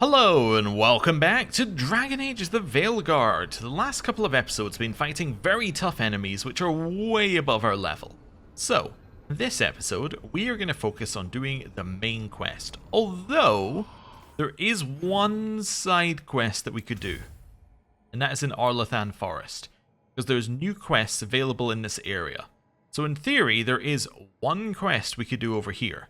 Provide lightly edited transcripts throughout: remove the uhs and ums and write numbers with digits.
Hello and welcome back to Dragon Age the Veilguard. The last couple of episodes have been fighting very tough enemies which are way above our level. So, this episode we are going to focus on doing the main quest. Although, there is one side quest that we could do. And that is in Arlathan Forest. Because there's new quests available in this area. So in theory, there is one quest we could do over here.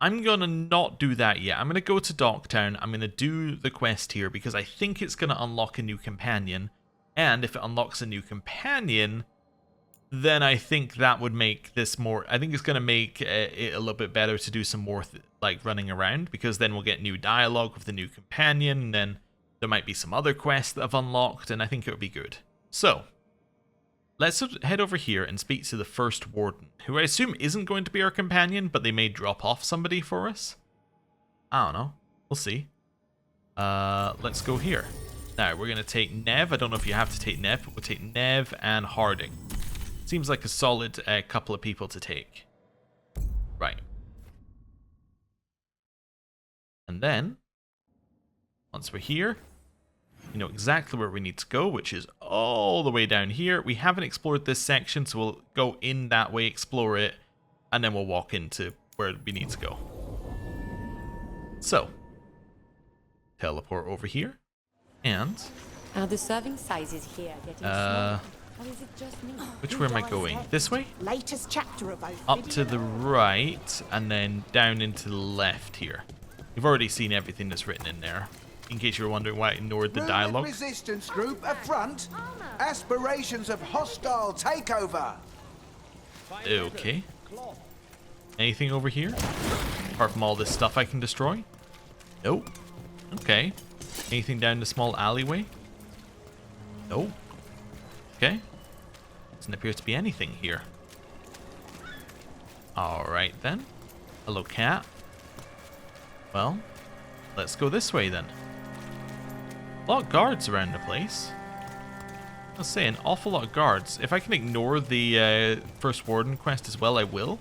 I'm going to not do that yet. I'm going to go to Docktown. I'm going to do the quest here because I think it's going to unlock a new companion. And if it unlocks a new companion, then I think that would make this more... I think it's going to make it a little bit better to do some more like running around, because then we'll get new dialogue with the new companion, and then there might be some other quests that have unlocked, and I think it would be good. So, let's head over here and speak to the first warden, who I assume isn't going to be our companion, but they may drop off somebody for us. I don't know. We'll see. Let's go here. Now, we're going to take Nev. I don't know if you have to take Nev, but we'll take Nev and Harding. Seems like a solid couple of people to take. Right. And then, once we're here, we know exactly where we need to go, which is all the way down here. We haven't explored this section, so we'll go in that way, explore it, and then we'll walk into where we need to go. So, teleport over here, and... Are the serving sizes here getting smaller? Or is it just me? Which way am I going? This way? Latest chapter of Up to the right, and then down into the left here. You've already seen everything that's written in there, in case you were wondering why I ignored the dialogue. Resistance group up front. Aspirations of hostile takeover. Okay. Anything over here? Apart from all this stuff I can destroy? Nope. Okay. Anything down the small alleyway? Nope. Okay. Doesn't appear to be anything here. Alright then. Hello, cat. Well, let's go this way then. A lot of guards around the place. I'll say an awful lot of guards. If I can ignore the first warden quest as well, I will.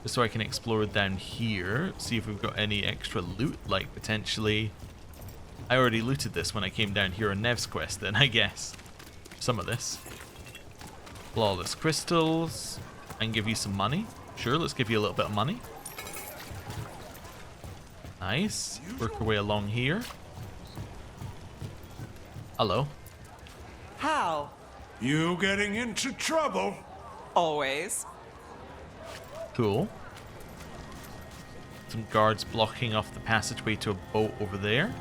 Just so I can explore down here. See if we've got any extra loot, like potentially... I already looted this when I came down here on Nev's quest then, I guess. Some of this. Flawless crystals. And give you some money. Sure, let's give you a little bit of money. Nice. Work our way along here. Hello. How? You getting into trouble? Always. Cool. Some guards blocking off the passageway to a boat over there.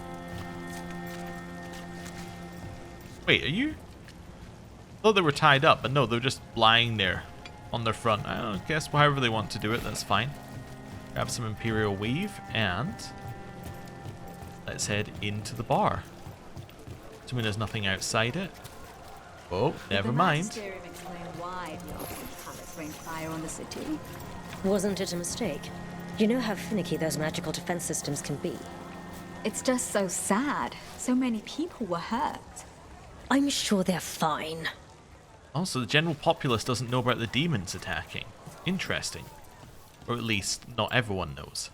Wait, are you? I thought they were tied up, but no, they're just lying there on their front. I don't guess however they want to do it, that's fine. Grab some Imperial Weave, and let's head into the bar. Assuming there's nothing outside it. Oh, never mind. Wasn't it a mistake? You know how finicky those magical defense systems can be. It's just so sad. So many people were hurt. I'm sure they're fine. Also, the general populace doesn't know about the demons attacking. Interesting. Or at least, not everyone knows.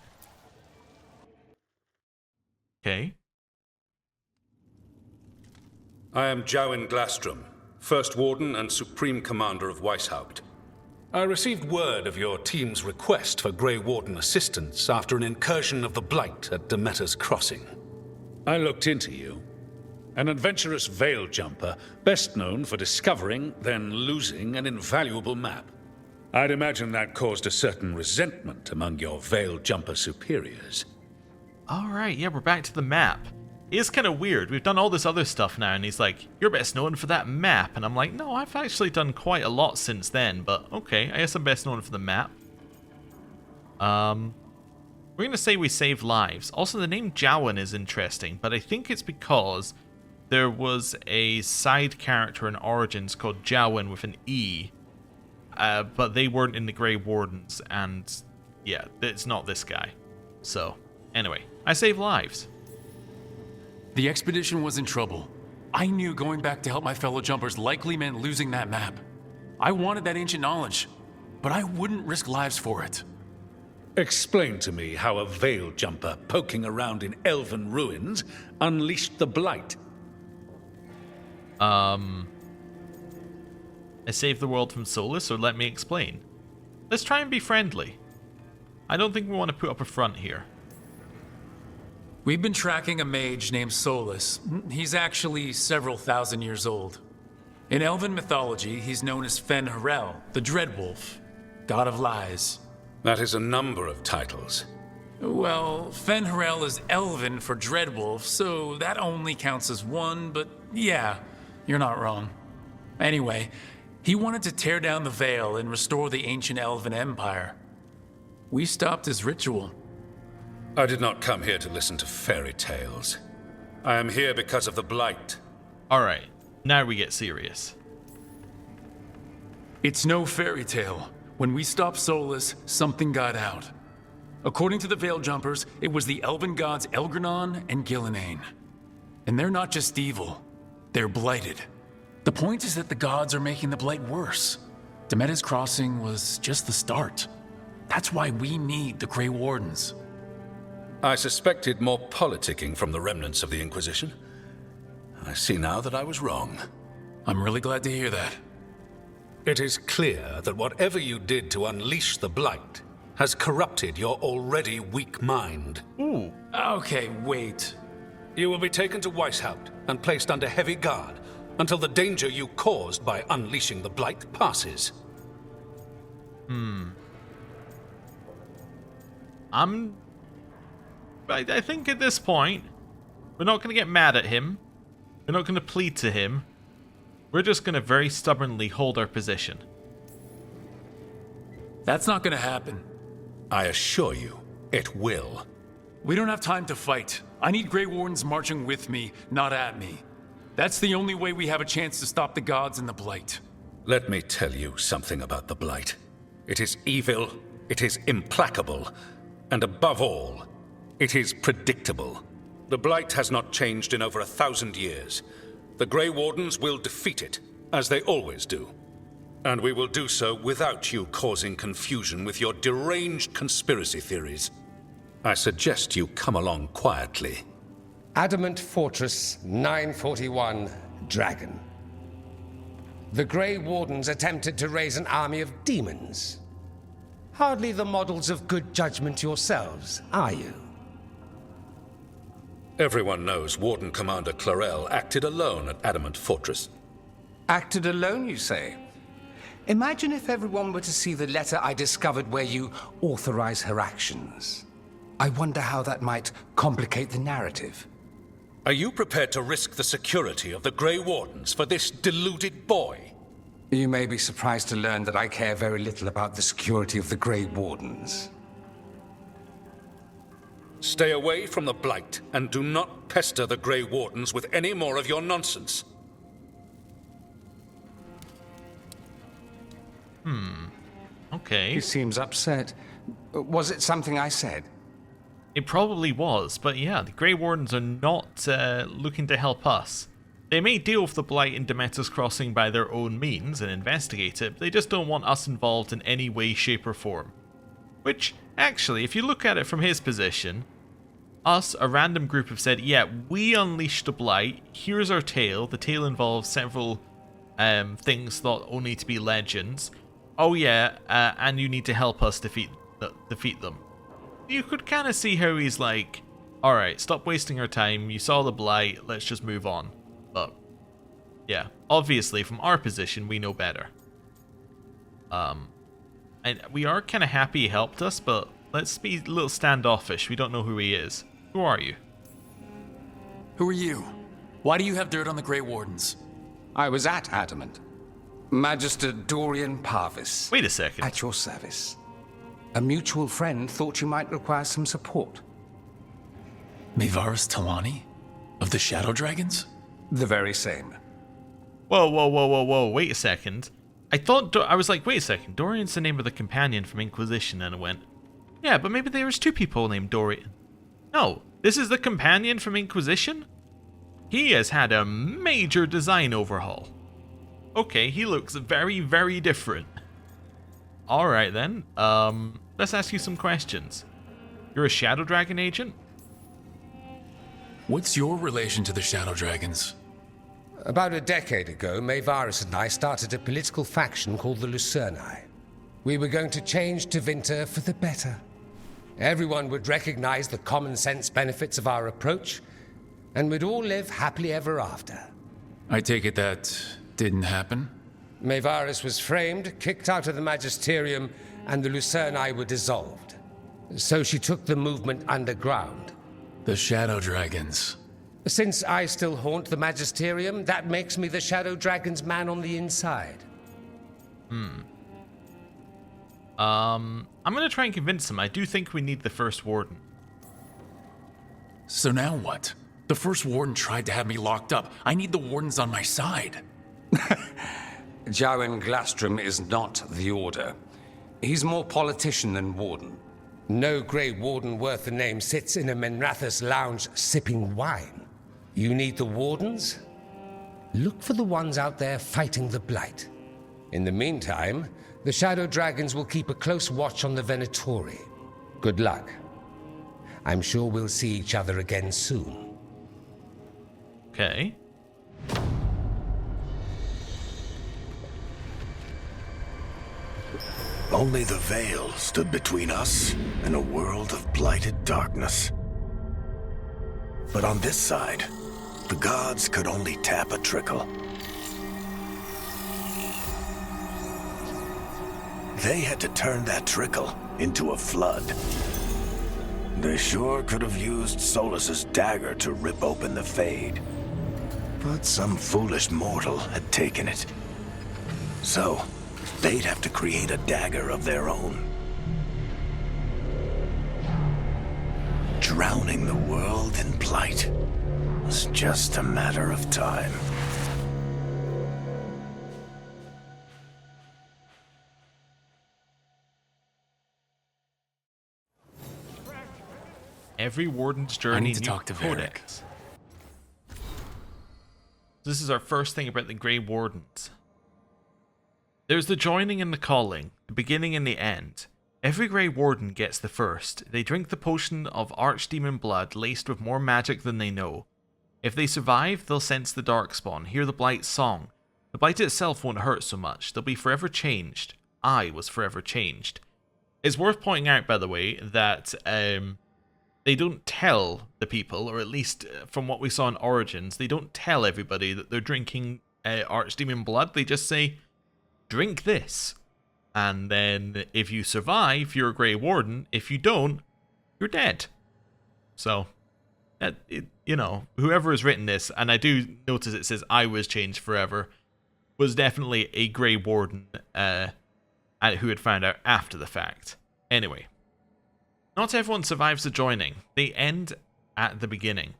Okay. I am Jowen Glastrom, First Warden and Supreme Commander of Weishaupt. I received word of your team's request for Grey Warden assistance after an incursion of the Blight at Demeter's Crossing. I looked into you. An adventurous veil jumper, best known for discovering, then losing an invaluable map. I'd imagine that caused a certain resentment among your veil jumper superiors. Alright, yeah, we're back to the map. It is kind of weird. We've done all this other stuff now, and he's like, you're best known for that map. And I'm like, no, I've actually done quite a lot since then, but okay, I guess I'm best known for the map. We're going to say we save lives. Also, the name Jowen is interesting, but I think it's because there was a side character in Origins called Jowen with an E, but they weren't in the Grey Wardens, and yeah, it's not this guy. So, anyway, I save lives. The expedition was in trouble. I knew going back to help my fellow jumpers likely meant losing that map. I wanted that ancient knowledge, but I wouldn't risk lives for it. Explain to me how a veil jumper poking around in elven ruins unleashed the blight. I saved the world from Solus, so let me explain. Let's try and be friendly. I don't think we want to put up a front here. We've been tracking a mage named Solus. He's actually several thousand years old. In elven mythology, he's known as Fen Harel, the Dreadwolf, god of lies. That is a number of titles. Well, Fen Harel is elven for Dreadwolf, so that only counts as one, but yeah, you're not wrong. Anyway, he wanted to tear down the Veil and restore the ancient elven empire. We stopped his ritual. I did not come here to listen to fairy tales. I am here because of the blight. Alright, now we get serious. It's no fairy tale. When we stopped Solus, something got out. According to the Veil Jumpers, it was the elven gods Elgranon and Gillenane. And they're not just evil, they're blighted. The point is that the gods are making the blight worse. Demeter's Crossing was just the start. That's why we need the Grey Wardens. I suspected more politicking from the remnants of the Inquisition. I see now that I was wrong. I'm really glad to hear that. It is clear that whatever you did to unleash the blight has corrupted your already weak mind. Ooh. Okay, wait. You will be taken to Weishaupt and placed under heavy guard until the danger you caused by unleashing the blight passes. I think at this point, we're not going to get mad at him. We're not going to plead to him. We're just going to very stubbornly hold our position. That's not gonna happen. I assure you, it will. We don't have time to fight. I need Grey Wardens marching with me, not at me. That's the only way we have a chance to stop the gods and the blight. Let me tell you something about the blight. It is evil, it is implacable, and above all, it is predictable. The blight has not changed in over 1,000 years. The Grey Wardens will defeat it, as they always do. And we will do so without you causing confusion with your deranged conspiracy theories. I suggest you come along quietly. Adamant Fortress 941, Dragon. The Grey Wardens attempted to raise an army of demons. Hardly the models of good judgment yourselves, are you? Everyone knows Warden Commander Clarel acted alone at Adamant Fortress. Acted alone, you say? Imagine if everyone were to see the letter I discovered where you authorize her actions. I wonder how that might complicate the narrative. Are you prepared to risk the security of the Grey Wardens for this deluded boy? You may be surprised to learn that I care very little about the security of the Grey Wardens. Stay away from the blight, and do not pester the Grey Wardens with any more of your nonsense. Okay. He seems upset. Was it something I said? It probably was, but yeah, the Grey Wardens are not looking to help us. They may deal with the blight in Demeter's Crossing by their own means and investigate it, but they just don't want us involved in any way, shape, or form. Which, actually, if you look at it from his position, us, a random group, have said, yeah, we unleashed the blight, here's our tale. The tale involves several things thought only to be legends. Oh yeah, and you need to help us defeat them. You could kind of see how he's like, alright, stop wasting our time, you saw the blight, let's just move on. But, yeah, obviously from our position, we know better. And we are kind of happy he helped us, but let's be a little standoffish, we don't know who he is. Who are you? Who are you? Why do you have dirt on the Grey Wardens? I was at Adamant. Magister Dorian Parvis. Wait a second. At your service. A mutual friend thought you might require some support. Mevaris Talani? Of the Shadow Dragons? The very same. Whoa, wait a second. I was like, wait a second, Dorian's the name of the companion from Inquisition, and I went, yeah, but maybe there was two people named Dorian. No, this is the companion from Inquisition? He has had a major design overhaul. Okay, he looks very, very different. Alright then, let's ask you some questions. You're a Shadow Dragon agent? What's your relation to the Shadow Dragons? About a decade ago, Maevaris and I started a political faction called the Lucerni. We were going to change Tevinter for the better. Everyone would recognize the common sense benefits of our approach, and we'd all live happily ever after. I take it that didn't happen? Maevaris was framed, kicked out of the Magisterium, and the Lucerni were dissolved. So she took the movement underground. The Shadow Dragons. Since I still haunt the Magisterium, that makes me the Shadow Dragon's man on the inside. I'm gonna try and convince him. I do think we need the First Warden. So now what? The First Warden tried to have me locked up. I need the Wardens on my side. Jowen Glastrom is not the Order. He's more politician than Warden. No Grey Warden worth the name sits in a Menrathus lounge sipping wine. You need the Wardens? Look for the ones out there fighting the Blight. In the meantime, the Shadow Dragons will keep a close watch on the Venatori. Good luck. I'm sure we'll see each other again soon. Okay. Only the veil stood between us and a world of blighted darkness. But on this side, the gods could only tap a trickle. They had to turn that trickle into a flood. They sure could have used Solus's dagger to rip open the Fade. But some foolish mortal had taken it. So, they'd have to create a dagger of their own. Drowning the world in blight was just a matter of time. Every Warden's journey. I need to new talk to codex. This is our first thing about the Grey Wardens. There's the joining and the calling, the beginning and the end. Every Grey Warden gets the first. They drink the potion of archdemon blood laced with more magic than they know. If they survive, they'll sense the Darkspawn, hear the Blight's song. The Blight itself won't hurt so much. They'll be forever changed. I was forever changed. It's worth pointing out, by the way, that they don't tell the people, or at least from what we saw in Origins, they don't tell everybody that they're drinking archdemon blood. They just say, drink this. And then if you survive, you're a Grey Warden. If you don't, you're dead. So, you know, whoever has written this, and I do notice it says I was changed forever, was definitely a Grey Warden who had found out after the fact. Anyway, not everyone survives the joining. They end at the beginning.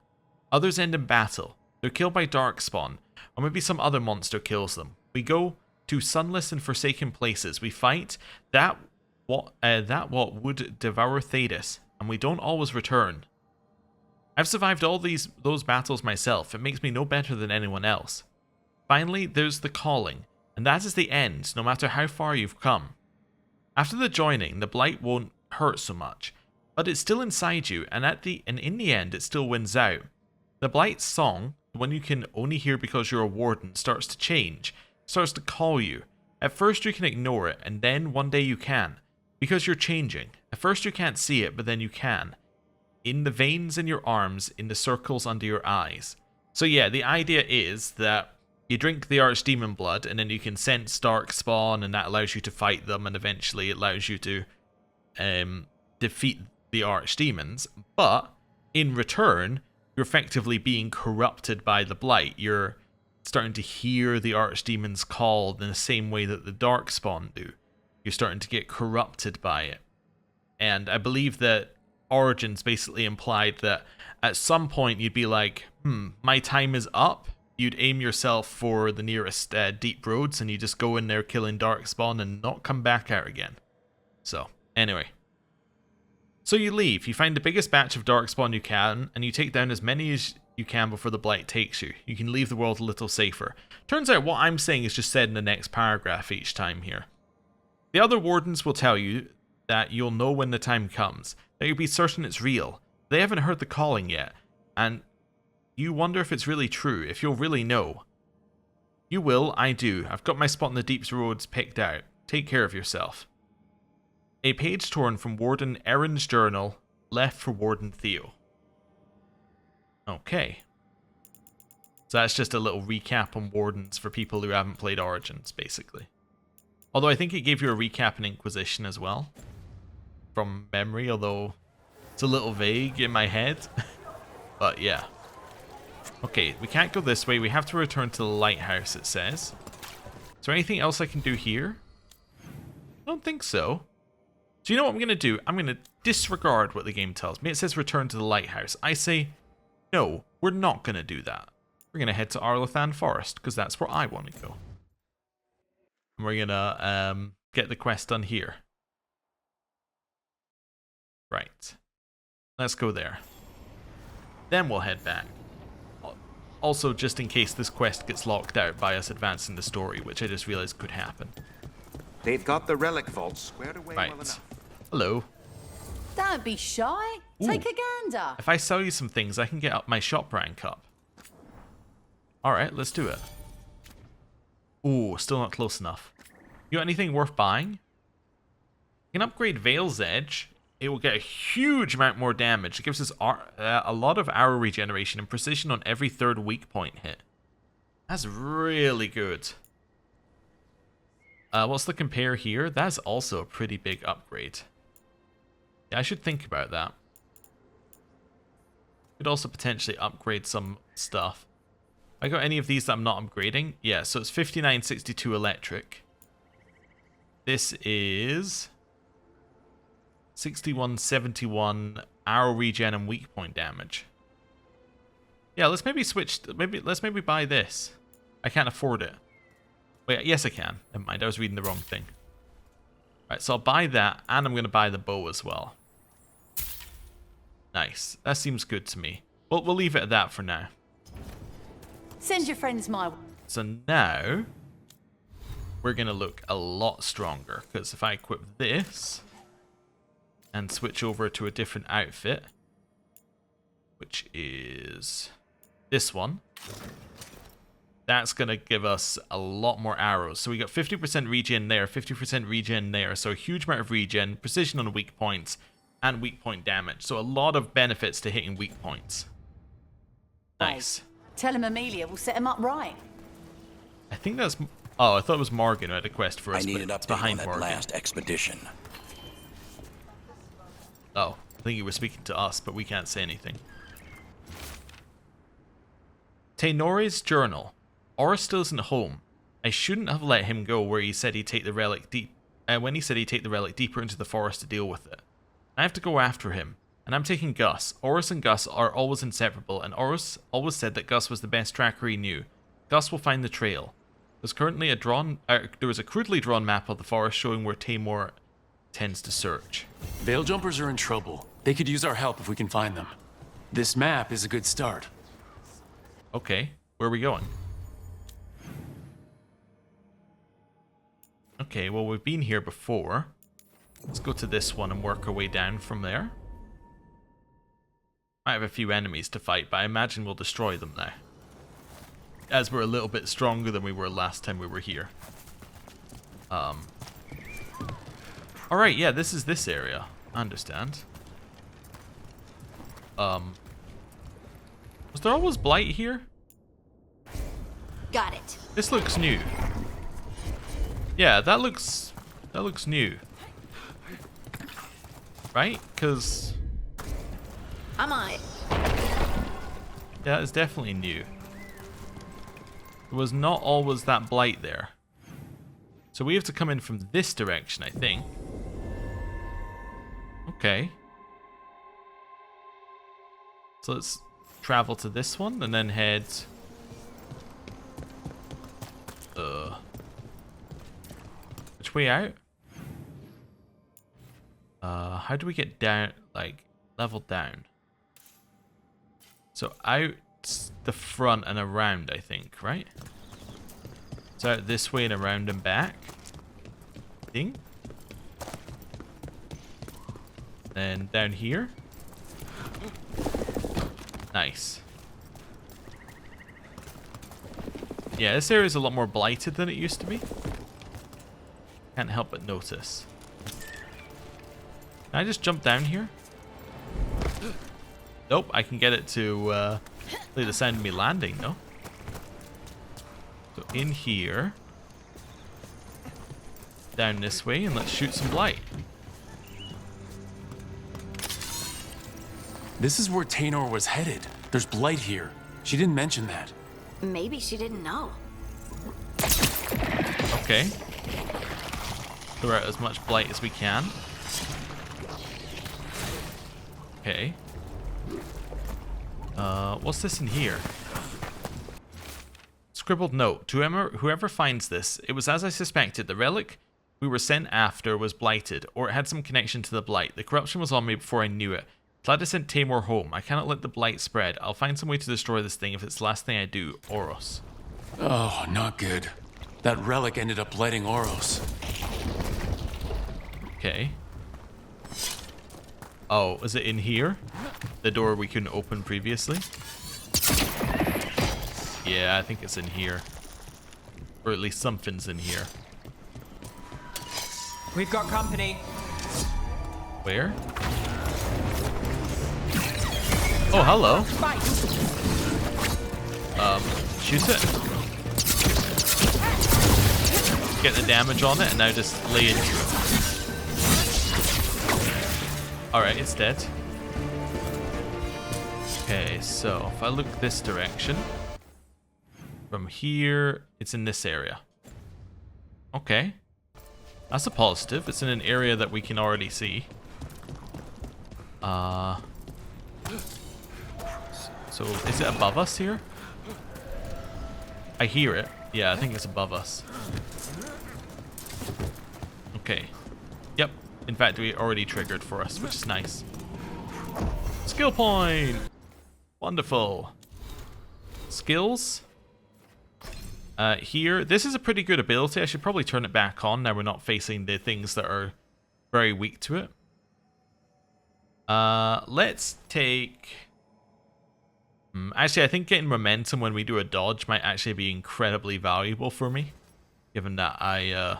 Others end in battle. They're killed by Darkspawn, or maybe some other monster kills them. We go to sunless and forsaken places. We fight that what would devour Thedas, and we don't always return. I've survived all those battles myself. It makes me no better than anyone else. Finally, there's the calling, and that is the end, no matter how far you've come. After the joining, the blight won't hurt so much, but it's still inside you, and in the end, it still wins out. The blight's song, the one you can only hear because you're a warden, starts to change. Starts to call you. At first you can ignore it, and then one day you can. Because you're changing. At first you can't see it, but then you can. In the veins in your arms, in the circles under your eyes. So yeah, the idea is that you drink the archdemon blood, and then you can sense Darkspawn, and that allows you to fight them, and eventually it allows you to defeat the archdemons. But, in return, you're effectively being corrupted by the blight. You're starting to hear the archdemons call in the same way that the Darkspawn do. You're starting to get corrupted by it. And I believe that Origins basically implied that at some point you'd be like, my time is up. You'd aim yourself for the nearest deep roads, and you just go in there killing Darkspawn and not come back out again. So, anyway. So you leave, you find the biggest batch of Darkspawn you can, and you take down as many as you can before the blight takes you. You can leave the world a little safer. Turns out what I'm saying is just said in the next paragraph each time here. The other wardens will tell you that you'll know when the time comes, that you'll be certain it's real. They haven't heard the calling yet, and you wonder if it's really true, if you'll really know. You will, I do. I've got my spot in the Deep's roads picked out. Take care of yourself. A page torn from Warden Erin's journal, left for Warden Theo. Okay. So that's just a little recap on Wardens for people who haven't played Origins, basically. Although I think it gave you a recap in Inquisition as well. From memory, although it's a little vague in my head. But yeah. Okay, we can't go this way. We have to return to the lighthouse, it says. Is there anything else I can do here? I don't think so. So you know what I'm going to do? I'm going to disregard what the game tells me. It says return to the lighthouse. I say, no, we're not going to do that. We're going to head to Arlathan Forest, because that's where I want to go. And we're going to get the quest done here. Right. Let's go there. Then we'll head back. Also, just in case this quest gets locked out by us advancing the story, which I just realized could happen. They've got the relic vault squared away well enough. Hello. Don't be shy. Take a gander. If I sell you some things, I can get up my shop rank up. Alright, let's do it. Ooh, still not close enough. You got anything worth buying? You can upgrade Veil's Edge. It will get a huge amount more damage. It gives us a lot of arrow regeneration and precision on every third weak point hit. That's really good. What's the compare here? That's also a pretty big upgrade. Yeah, I should think about that. Could also potentially upgrade some stuff. I got any of these that I'm not upgrading? Yeah, so it's 5962 electric. This is 6171 arrow regen and weak point damage. Yeah, let's maybe switch. Let's maybe buy this. I can't afford it. Wait, yes I can. Never mind, I was reading the wrong thing. Right, so I'll buy that, and I'm going to buy the bow as well. Nice. That seems good to me. We'll leave it at that for now. Send your friends my way. So now, we're going to look a lot stronger, because if I equip this, and switch over to a different outfit, which is this one, that's going to give us a lot more arrows. So we got 50% regen there, 50% regen there, so a huge amount of regen, precision on weak points, and weak point damage. So a lot of benefits to hitting weak points. Nice. Tell him Amelia will set him up right. I think that's... Oh, I thought it was Morgan who had a quest for us, I need an but it's update behind on that Morgan. last expedition. Oh, I think he was speaking to us, but we can't say anything. Tenore's journal. Oris still isn't home. I shouldn't have let him go where he said he'd take the relic when he said he'd take the relic deeper into the forest to deal with it. I have to go after him, and I'm taking Gus. Oris and Gus are always inseparable, and Oris always said that Gus was the best tracker he knew. Gus will find the trail. There's currently there was a crudely drawn map of the forest showing where Tamor tends to search. Veil jumpers are in trouble. They could use our help if we can find them. This map is a good start. Okay, where are we going? Okay, well we've been here before. Let's go to this one and work our way down from there. I have a few enemies to fight, but I imagine we'll destroy them now, as we're a little bit stronger than we were last time we were here. Alright, yeah, this is this area. I understand. Was there always blight here? Got it. This looks new. Yeah, that looks new. Right? Because... I'm on it. Yeah, it's definitely new. There was not always that blight there. So we have to come in from this direction, I think. Okay. So let's travel to this one and then head... Which way out? How do we get down, like, level down? So out the front and around, I think, right? So out this way and around and back. Thing? Then down here. Nice. Yeah, this area is a lot more blighted than it used to be. Can't help but notice. Can I just jump down here? Nope, I can get it to play the sound of me landing, no? So in here. Down this way, and let's shoot some blight. This is where Tainor was headed. There's blight here. She didn't mention that. Maybe she didn't know. Okay. Throw out as much blight as we can. Okay. What's this in here? Scribbled note. To whoever finds this, it was as I suspected. The relic we were sent after was blighted, or it had some connection to the blight. The corruption was on me before I knew it. Thedas sent Taimur home. I cannot let the blight spread. I'll find some way to destroy this thing if it's the last thing I do. Oros. Oh, not good. That relic ended up blighting Oros. Okay. Oh, is it in here? The door we couldn't open previously? Yeah, I think it's in here. Or at least something's in here. We've got company. Where? Oh, hello. Shoot it. Get the damage on it and now just lay into it. Alright, it's dead. Okay, so if I look this direction, from here, it's in this area. Okay. That's a positive. It's in an area that we can already see. So, is it above us here? I hear it. Yeah, I think it's above us. Okay. Yep. In fact, we already triggered for us, which is nice. Skill point! Wonderful. Skills. Here, this is a pretty good ability. I should probably turn it back on now we're not facing the things that are very weak to it. Let's take... Actually, I think getting momentum when we do a dodge might actually be incredibly valuable for me, given that I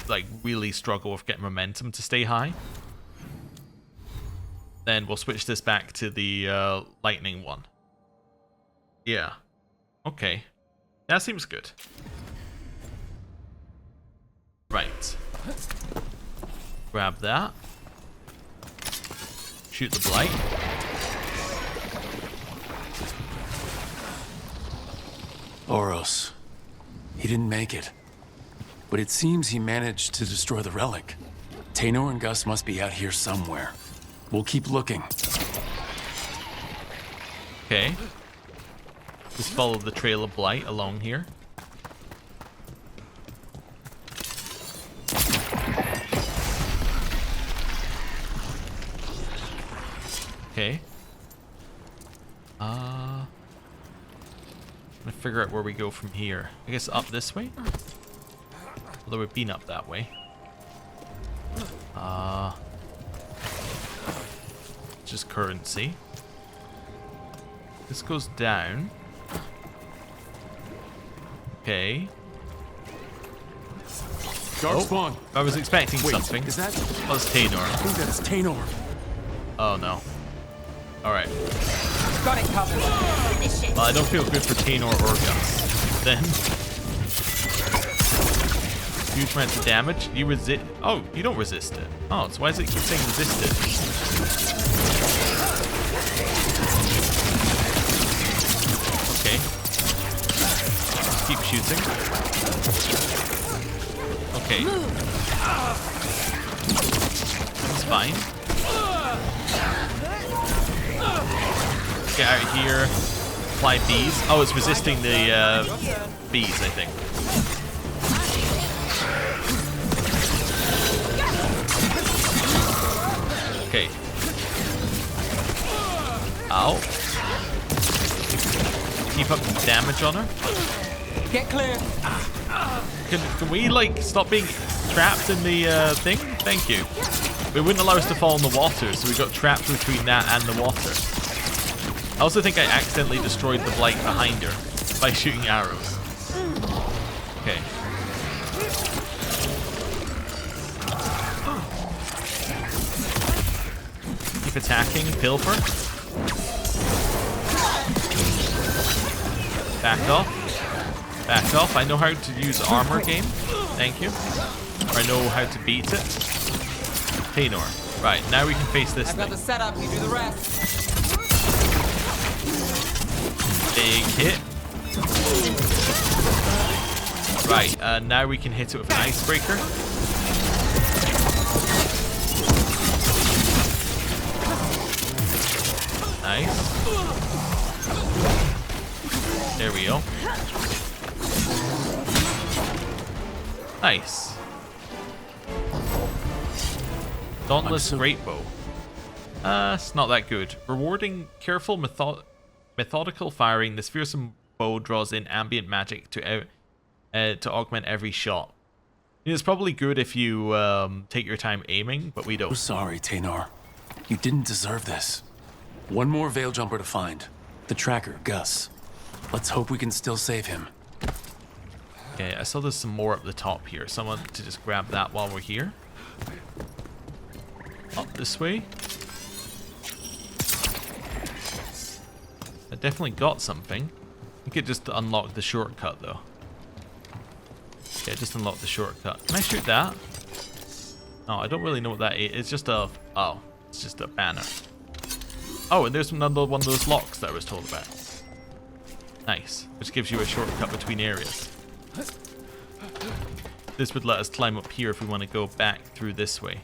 like really struggle with getting momentum to stay high. Then we'll switch this back to the lightning one. Yeah. Okay. That seems good. Right. Grab that. Shoot the blight. Oros. He didn't make it. But it seems he managed to destroy the relic. Tainor and Gus must be out here somewhere. We'll keep looking. Okay. Just follow the trail of blight along here. Okay. I'm gonna figure out where we go from here. I guess up this way? Although we've been up that way. Just currency. This goes down. Okay. Dark spawn. I was expecting something. Is that? Oh, it's Tainor. I think that's Tainor. Oh no. Alright. Got it covered. Well, I don't feel good for Tainor or Gus. Then. Huge amounts of damage. You resist. Oh, you don't resist it. Oh, so why does it keep saying resisted? Okay. Keep shooting. Okay. That's fine. Get out of here. Apply bees. Oh, it's resisting the bees, I think. Okay. Ow. Keep up the damage on her. Get clear. Can we, like, stop being trapped in the thing? Thank you. It wouldn't allow us to fall in the water, so we got trapped between that and the water. I also think I accidentally destroyed the blight behind her by shooting arrows. Okay. Keep attacking, pilfer. Back off. Back off. I know how to use armor game. Thank you. Or I know how to beat it. Tainor. Right, now we can face this I've got thing. the setup, you do the rest. Big hit. Right, now we can hit it with an icebreaker. Nice. There we go. Nice. Dauntless Greatbow. It's not that good. Rewarding careful methodical firing, this fearsome bow draws in ambient magic to augment every shot. It's probably good if you take your time aiming, but we don't. We're sorry, Tainor. You didn't deserve this. One more Veil Jumper to find. The tracker, Gus. Let's hope we can still save him. Okay, I saw there's some more up the top here. Someone to just grab that while we're here. Up this way. I definitely got something. I think it just unlocked the shortcut though. Okay, just unlocked the shortcut. Can I shoot that? No, I don't really know what that is. It's just a... Oh, it's just a banner. Oh, and there's another one of those locks that I was told about. Nice. Which gives you a shortcut between areas. This would let us climb up here if we want to go back through this way.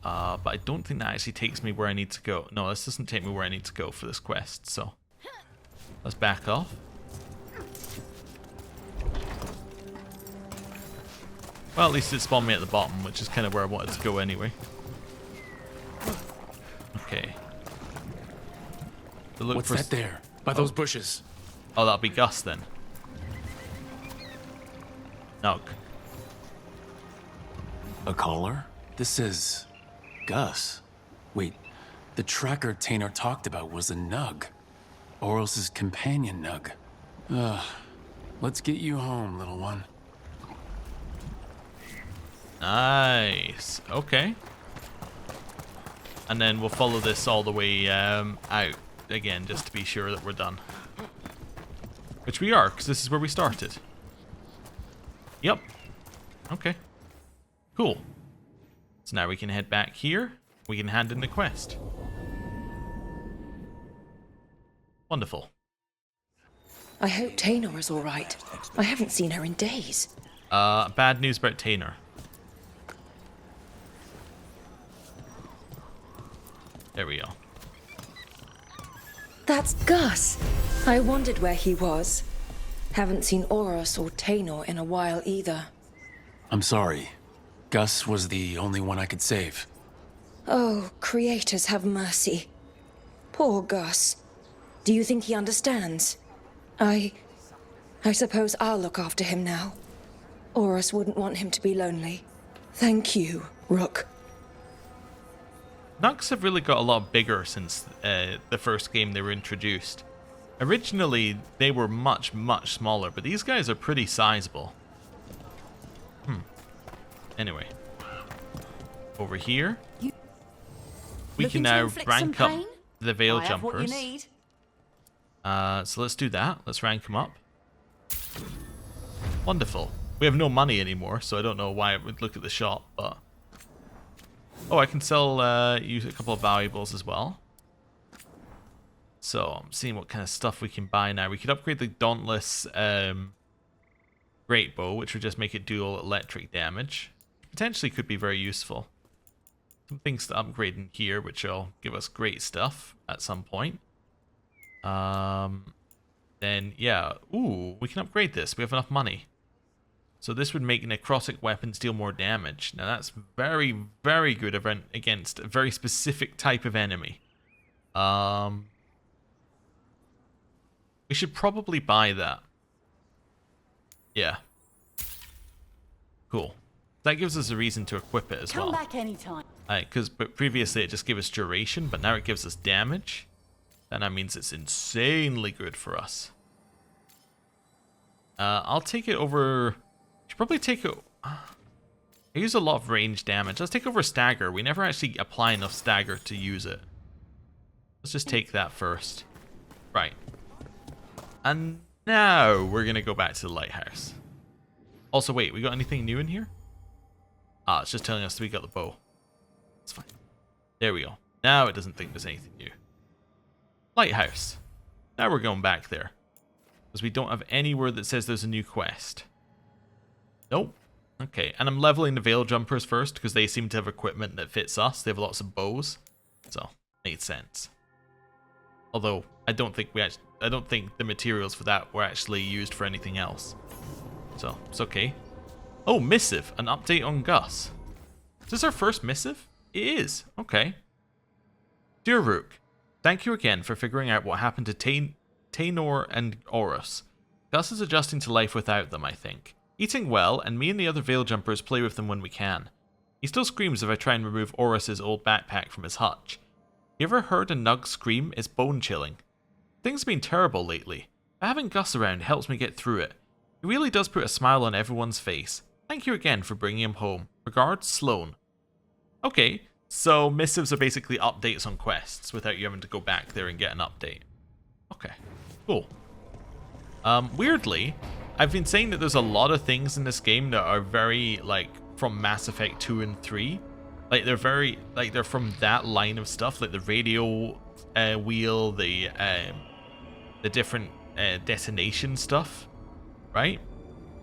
But I don't think that actually takes me where I need to go. No, this doesn't take me where I need to go for this quest, so... Let's back off. Well, at least it spawned me at the bottom, which is kind of where I wanted to go anyway. Okay. What's that there? By those bushes. Oh, that'll be Gus then. Nug. A caller? This is... Gus. Wait, the tracker Tainor talked about was a Nug. Oros's companion Nug. Let's get you home, little one. Nice. Okay. And then we'll follow this all the way out again, just to be sure that we're done. Which we are, because this is where we started. Yep. Okay. Cool. So now we can head back here. We can hand in the quest. Wonderful. I hope Tainor is all right. I haven't seen her in days. Bad news about Tainor. There we go. That's Gus. I wondered where he was. Haven't seen Oros or Tainor in a while either. I'm sorry. Gus was the only one I could save. Oh, creators have mercy. Poor Gus. Do you think he understands? I suppose I'll look after him now. Oros wouldn't want him to be lonely. Thank you, Rook. Nugs have really got a lot bigger since the first game they were introduced. Originally, they were much, much smaller, but these guys are pretty sizable. Anyway. Over here. We can now rank up the Veil Jumpers. So let's do that. Let's rank them up. Wonderful. We have no money anymore, so I don't know why I would look at the shop, but... Oh, I can sell use a couple of valuables as well. So I'm seeing what kind of stuff we can buy now. We could upgrade the Dauntless Greatbow, which would just make it dual electric damage. Potentially could be very useful. Some things to upgrade in here, which will give us great stuff at some point. Then, yeah. Ooh, we can upgrade this. We have enough money. So this would make necrotic weapons deal more damage. Now that's very, very good against a very specific type of enemy. We should probably buy that. Yeah. Cool. That gives us a reason to equip it as well. Come back anytime. Because previously it just gave us duration, but now it gives us damage. And that means it's insanely good for us. I'll take it over... Should probably take it... I use a lot of range damage. Let's take over stagger. We never actually apply enough stagger to use it. Let's just take that first. Right. And now we're going to go back to the lighthouse. Also, wait, we got anything new in here? Ah, it's just telling us we got the bow. It's fine. There we go. Now it doesn't think there's anything new. Lighthouse. Now we're going back there. Because we don't have anywhere that says there's a new quest. Nope. Okay, and I'm leveling the Veil Jumpers first because they seem to have equipment that fits us. They have lots of bows. So, makes sense. Although, I don't think the materials for that were actually used for anything else. So, it's okay. Oh, missive. An update on Gus. Is this our first missive? It is. Okay. Dear Rook, thank you again for figuring out what happened to Tainor and Horus. Gus is adjusting to life without them, I think. Eating well, and me and the other Veil Jumpers play with them when we can. He still screams if I try and remove Horus's old backpack from his hutch. You ever heard a Nug scream? It's bone-chilling. Things have been terrible lately, but having Gus around helps me get through it. He really does put a smile on everyone's face. Thank you again for bringing him home. Regards, Sloane. Okay, so missives are basically updates on quests without you having to go back there and get an update. Okay, cool. Weirdly, I've been saying that there's a lot of things in this game that are very, like, from Mass Effect 2 and 3. Like, they're very, like, they're from that line of stuff, like the radio wheel, the different detonation stuff, right?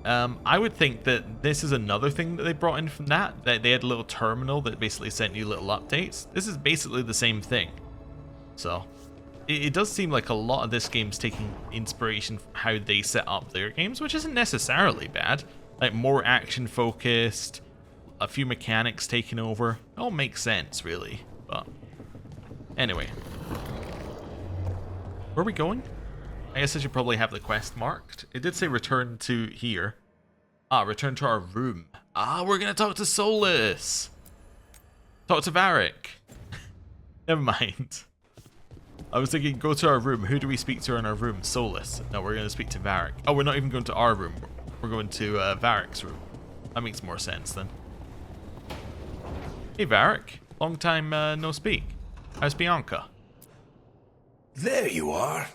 I would think that this is another thing that they brought in from that they had a little terminal that basically sent you little updates. This is basically the same thing. So, it does seem like a lot of this game's taking inspiration from how they set up their games, which isn't necessarily bad. Like, more action-focused, a few mechanics taken over. It all makes sense, really. But, anyway. Where are we going? I guess I should probably have the quest marked. It did say return to here. Ah, return to our room. Ah, we're gonna talk to Solus. Talk to Varric. Never mind. I was thinking, go to our room. Who do we speak to in our room? Solus. No, we're gonna speak to Varric. Oh, we're not even going to our room. We're going to Varric's room. That makes more sense then. Hey, Varric. Long time no speak. How's Bianca? There you are.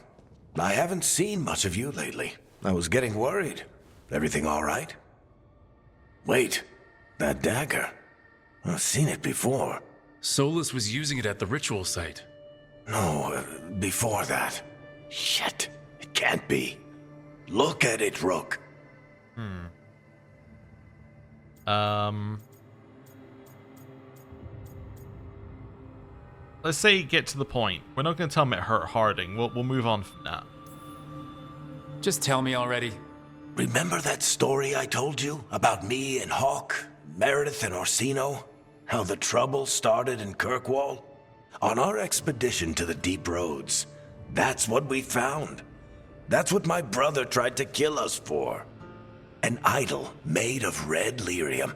I haven't seen much of you lately. I was getting worried. Everything all right? Wait, that dagger. I've seen it before. Solus was using it at the ritual site. No, before that. Shit, it can't be. Look at it, Rook. Let's say get to the point. We're not going to tell him it hurt Harding. We'll move on from that. Just tell me already. Remember that story I told you about me and Hawk, Meredith and Orsino? How the trouble started in Kirkwall? On our expedition to the deep roads, that's what we found. That's what my brother tried to kill us for. An idol made of red lyrium.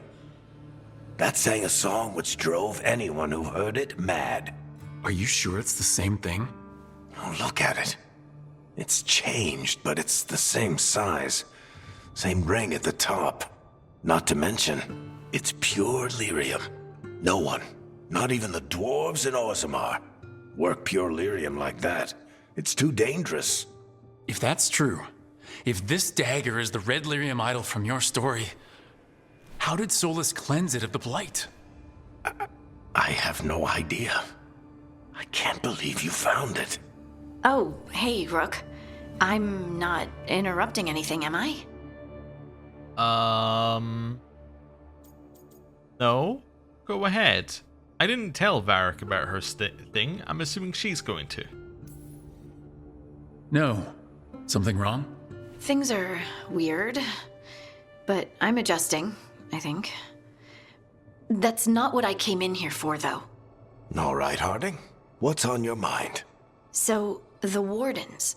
That sang a song which drove anyone who heard it mad. Are you sure it's the same thing? Oh, look at it. It's changed, but it's the same size. Same ring at the top. Not to mention, it's pure lyrium. No one, not even the dwarves in Orzammar, work pure lyrium like that. It's too dangerous. If that's true, if this dagger is the red lyrium idol from your story, how did Solus cleanse it of the blight? I have no idea. I can't believe you found it. Oh, hey, Rook. I'm not interrupting anything, am I? No. Go ahead. I didn't tell Varric about her thing. I'm assuming she's going to. No. Something wrong? Things are weird, but I'm adjusting, I think. That's not what I came in here for, though. All right, Harding. What's on your mind? So, the Wardens.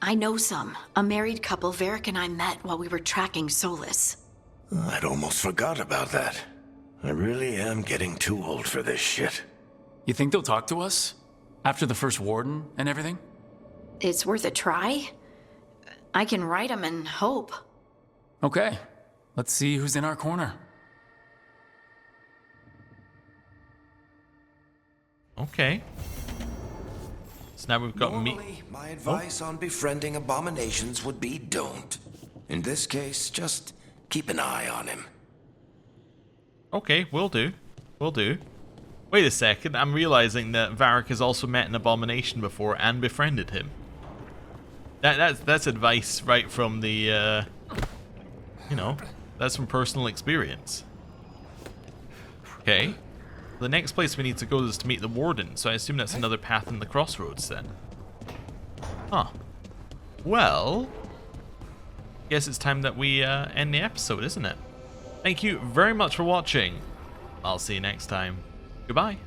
I know some. A married couple Varric and I met while we were tracking Solus. I'd almost forgot about that. I really am getting too old for this shit. You think they'll talk to us? After the first warden and everything? It's worth a try. I can write them and hope. Okay, let's see who's in our corner. Okay. So now we've got Normally, my advice on befriending abominations would be don't. In this case, just keep an eye on him. Okay, will do. Will do. Wait a second, I'm realizing that Varric has also met an abomination before and befriended him. That's advice right from the, you know, that's from personal experience. Okay. The next place we need to go is to meet the warden, so I assume that's another path in the crossroads then. Huh. Well, guess it's time that we end the episode, isn't it? Thank you very much for watching. I'll see you next time. Goodbye.